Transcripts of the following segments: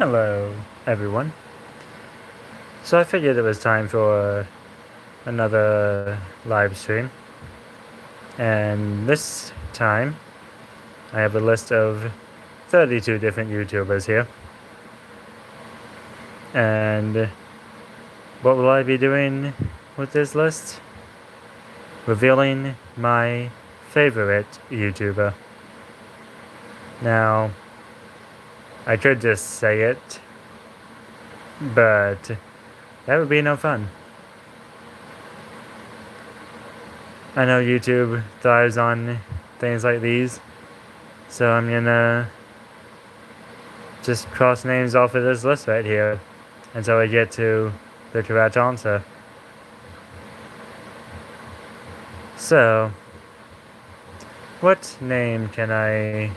Hello, everyone. So I figured it was time for another live stream. And this time, I have a list of 32 different YouTubers here. And what will I be doing with this list? Revealing my favorite YouTuber. Now, I could just say it, but that would be no fun. I know YouTube thrives on things like these, so I'm gonna just cross names off of this list right here until I get to the correct answer. So, what name can I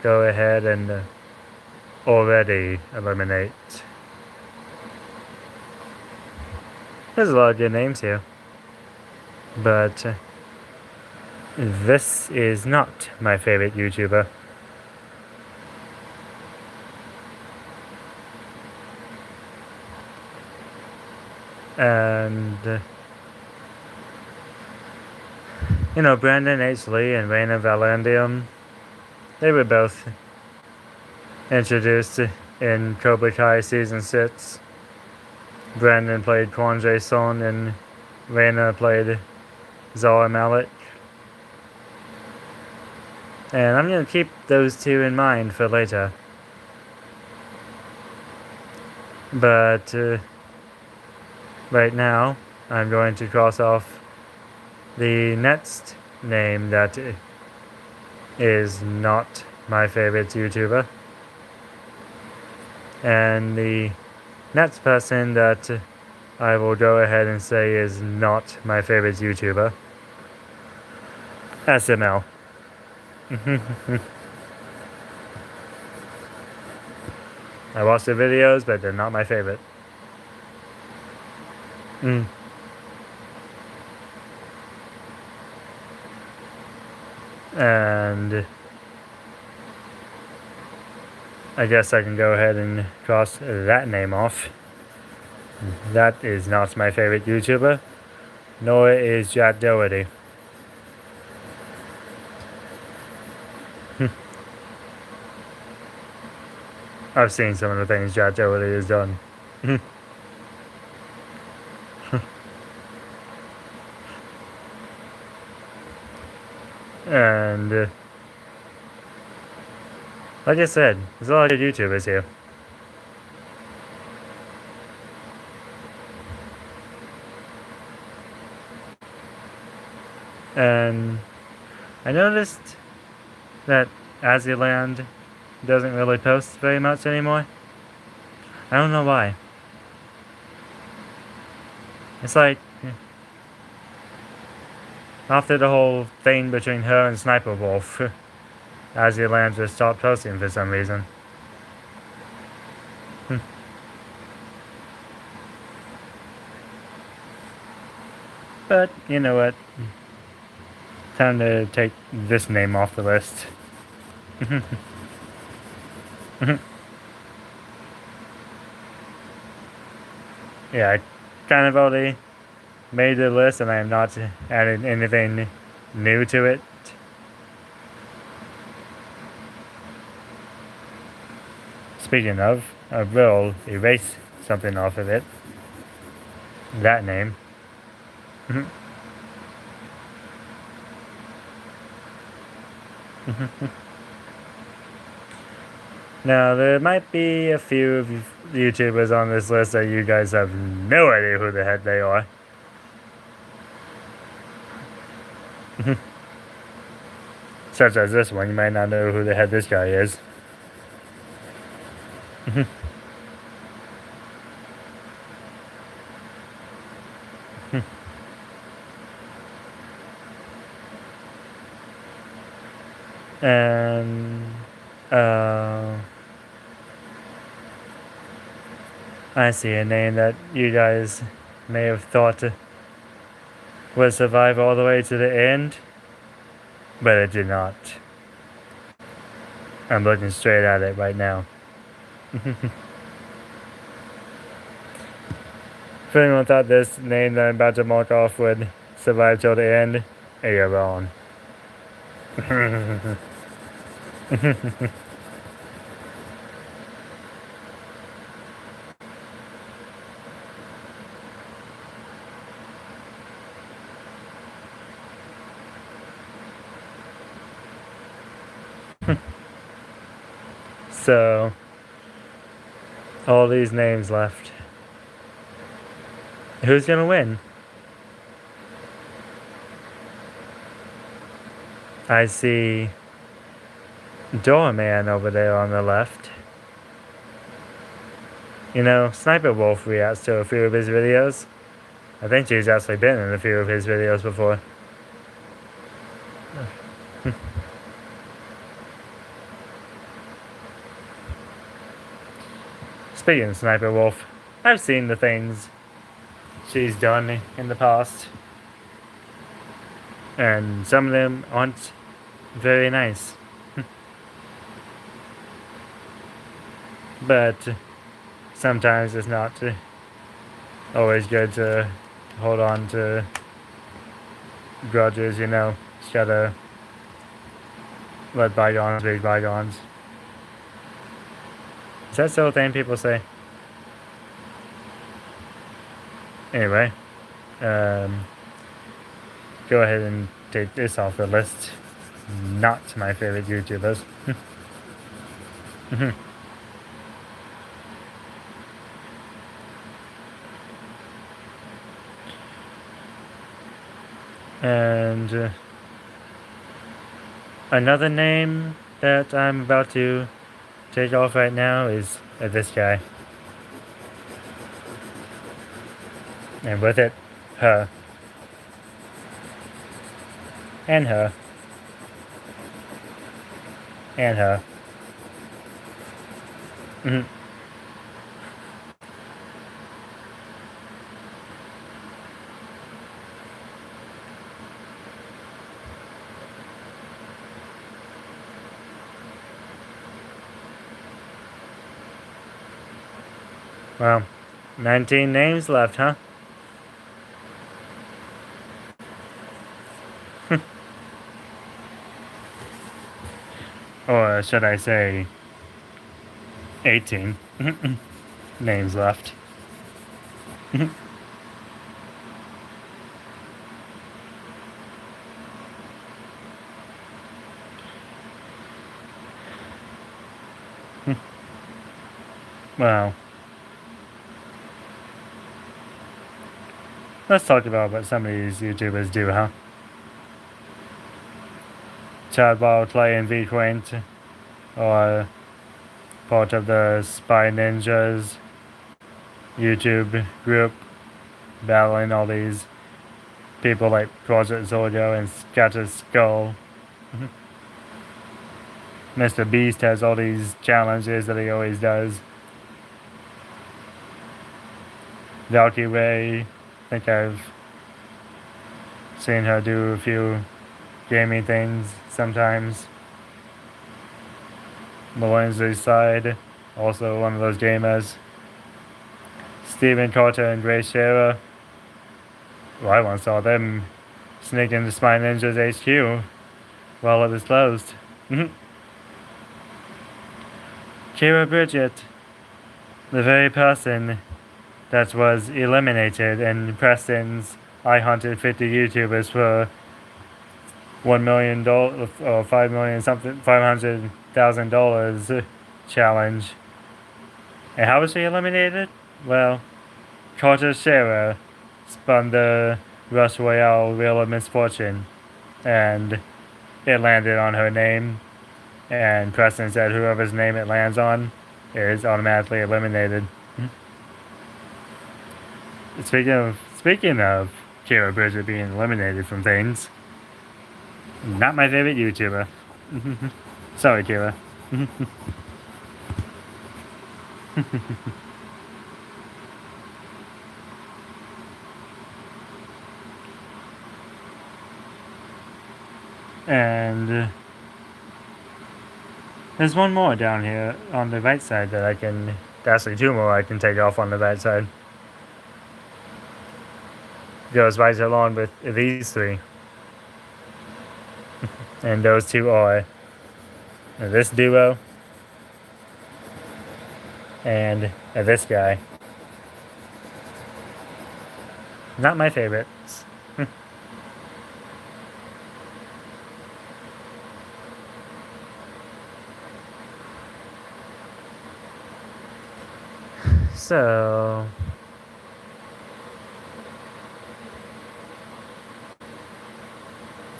go ahead and already eliminate? There's a lot of good names here, but this is not my favorite YouTuber. And you know, Brandon H. Lee and Raina Valandium, they were both introduced in Cobra Kai Season 6. Brandon played Kwon Jae-son and Raina played Zara Malik. And I'm going to keep those two in mind for later. But right now, I'm going to cross off the next name that is not my favorite YouTuber. And the next person that I will go ahead and say is not my favorite YouTuber. SML. I watch their videos, but they're not my favorite. And I guess I can go ahead and cross that name off. That is not my favorite YouTuber, nor is Jack Doherty. I've seen some of the things Jack Doherty has done. And like I said, there's a lot of YouTubers here. And I noticed that Aziland doesn't really post very much anymore. I don't know why. It's like after the whole thing between her and Sniper Wolf, Aziland just stopped posting for some reason. But you know what? Time to take this name off the list. Yeah, I kind of already made the list and I am not adding anything new to it. Speaking of, I will erase something off of it. That name. Now, there might be a few YouTubers on this list that you guys have no idea who the heck they are. Such as this one, you might not know who the heck this guy is. And I see a name that you guys may have thought would survive all the way to the end, but it did not. I'm looking straight at it right now. If anyone thought this name that I'm about to mark off would survive till the end, you're wrong. So, all these names left. Who's gonna win? I see Doorman over there on the left. You know, Sniper Wolf reacts to a few of his videos. I think she's actually been in a few of his videos before. Speaking of Sniper Wolf, I've seen the things she's done in the past. And some of them aren't very nice. But sometimes it's not always good to hold on to grudges, you know. Just gotta let bygones be bygones. Is that still a thing people say? Anyway, go ahead and take this off the list. Not my favorite YouTubers. And another name that I'm about to take off right now is this guy. And with it, her. And her. And her. Well, 19 names left, huh? Or should I say 18 names left. Well, let's talk about what some of these YouTubers do, huh? Chadwell, Clay, and VQuaint are part of the Spy Ninjas YouTube group, battling all these people like Project Zorgo and Scatter Skull. Mr. Beast has all these challenges that he always does. Valky Ray, I think I've seen her do a few gaming things sometimes. Lorenzo's side, also one of those gamers. Steven Carter and Grace Shara. Well, I once saw them sneak into Spy Ninja's HQ while it was closed. Kira Bridget, the very person that was eliminated in Preston's I Hunted 50 YouTubers for $1 million or $5 million something, $500,000 challenge. And how was she eliminated? Well, Carter Shara spun the Rush Royale Wheel of Misfortune, and it landed on her name. And Preston said whoever's name it lands on is automatically eliminated. Speaking of Kira Bridget being eliminated from things, not my favorite YouTuber. Sorry, Kira. And There's one more down here on the right side that I can... Actually, two more I can take off on the right side. Goes right along with these three. And those two are this duo and this guy. Not my favorites. So...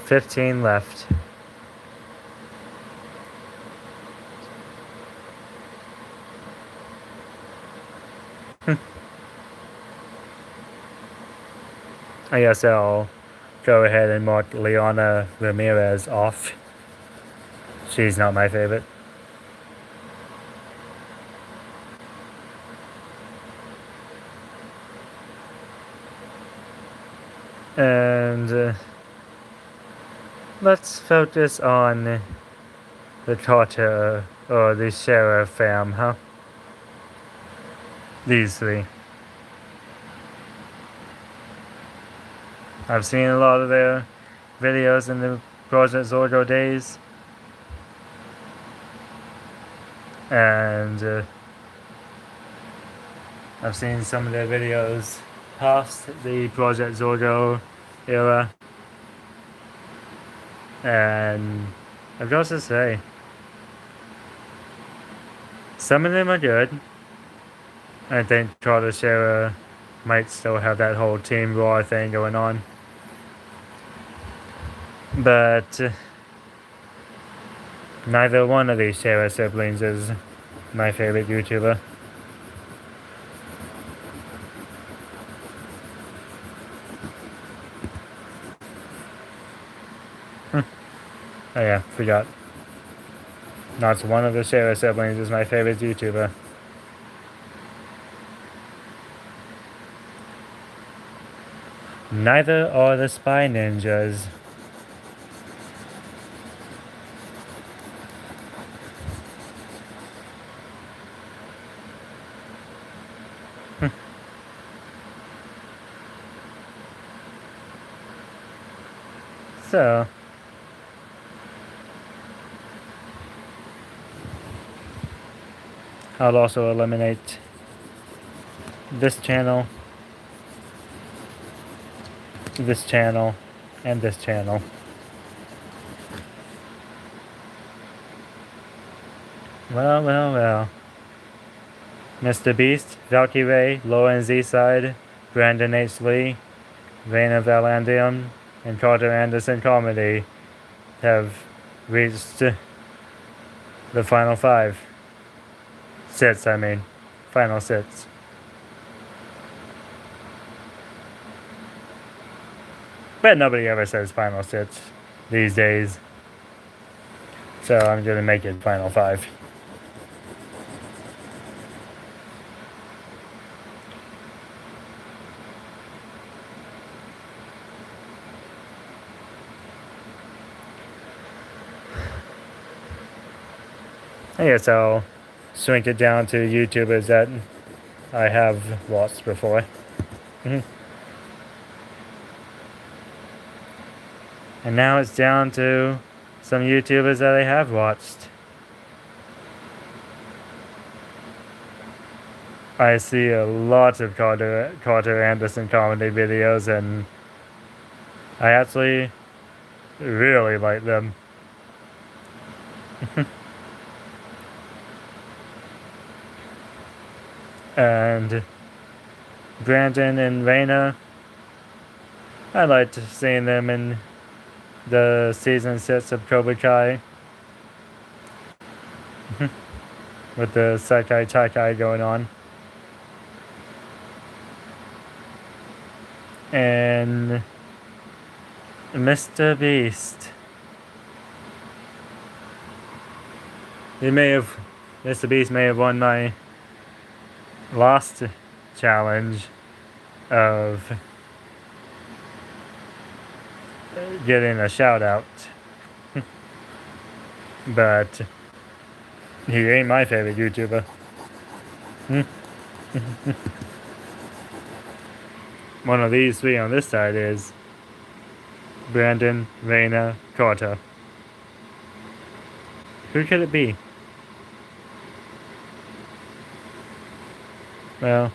15 left. I guess I'll go ahead and mark Leona Ramirez off. She's not my favorite. And let's focus on the Carter or the Sheriff fam, huh? These three. I've seen a lot of their videos in the Project Zorgo days. And I've seen some of their videos past the Project Zorgo era. And I've got to say, some of them are good. I think Carter Shera might still have that whole Team Raw thing going on. But neither one of these Shera siblings is my favorite YouTuber. Oh yeah, forgot. Not one of the Shera siblings is my favorite YouTuber. Neither are the Spy Ninjas. So, I'll also eliminate this channel, and this channel. Well. Mr. Beast, Valkyrie, Lauren Z-Side, Brandon H. Lee, Raina Valandium, and Carter Anderson Comedy have reached the final five. Final six. But nobody ever says final six these days. So I'm gonna make it final five. I guess I'll shrink it down to YouTubers that I have watched before. And now it's down to some YouTubers that I have watched. I see a lot of Carter Anderson comedy videos, and I actually really like them. And Brandon and Raina, I liked seeing them in the season 6 of Cobra Kai. With the Sekai Taikai going on. And Mr. Beast. Mr. Beast may have won my last challenge of getting a shout out. But He ain't my favorite YouTuber. One of these three on this side is Brandon, Raina, Carter. Who could it be? Well,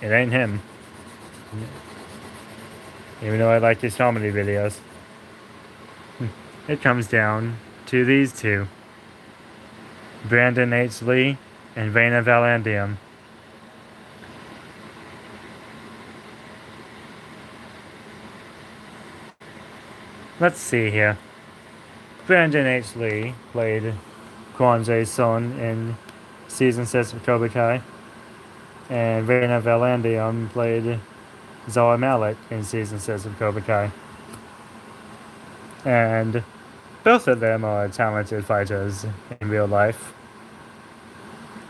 it ain't him. Even though I like his comedy videos. It comes down to these two. Brandon H. Lee and Raina Valandium. Let's see here. Brandon H. Lee played Kwon Jae-sun in Season 6 of Cobra Kai. And Raina Valandium played Zoe Malik in Season 6 of Cobra Kai. And both of them are talented fighters in real life.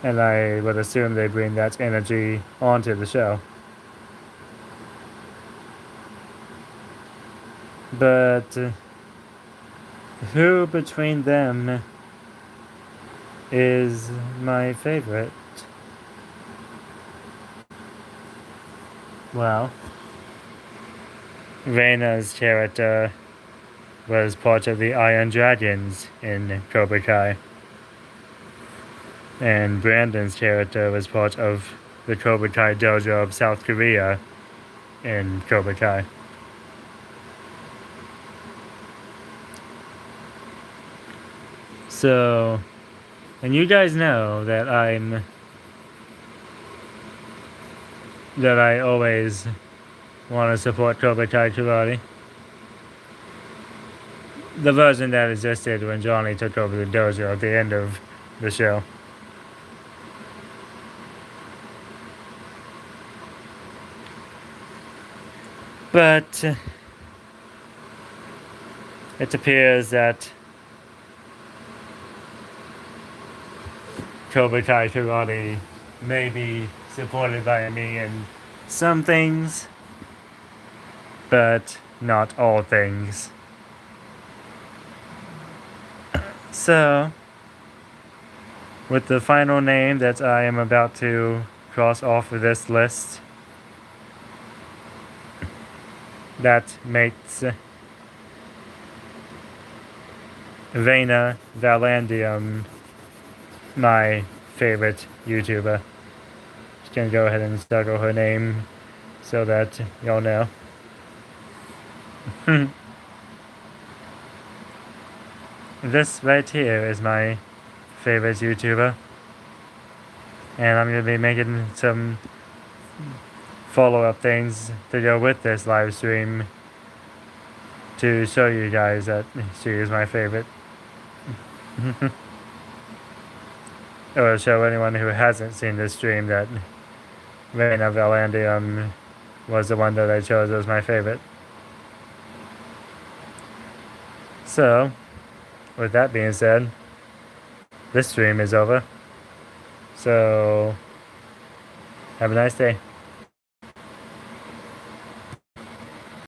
And I would assume they bring that energy onto the show. But who between them is my favorite? Well, Reina's character was part of the Iron Dragons in Cobra Kai. And Brandon's character was part of the Cobra Kai dojo of South Korea in Cobra Kai. So, and you guys know that I always want to support Cobra Kai Karate. The version that existed when Johnny took over the dojo at the end of the show. But it appears that Cobra Kai Karate may be supported by me in some things, but not all things. So, with the final name that I am about to cross off of this list, that makes Raina Valandium my favorite YouTuber. Just gonna go ahead and circle her name so that y'all know. This right here is my favorite YouTuber. And I'm gonna be making some follow-up things to go with this live stream to show you guys that she is my favorite. Or show anyone who hasn't seen this stream that Raina Valandium was the one that I chose as my favorite. So, with that being said, this stream is over. So, have a nice day.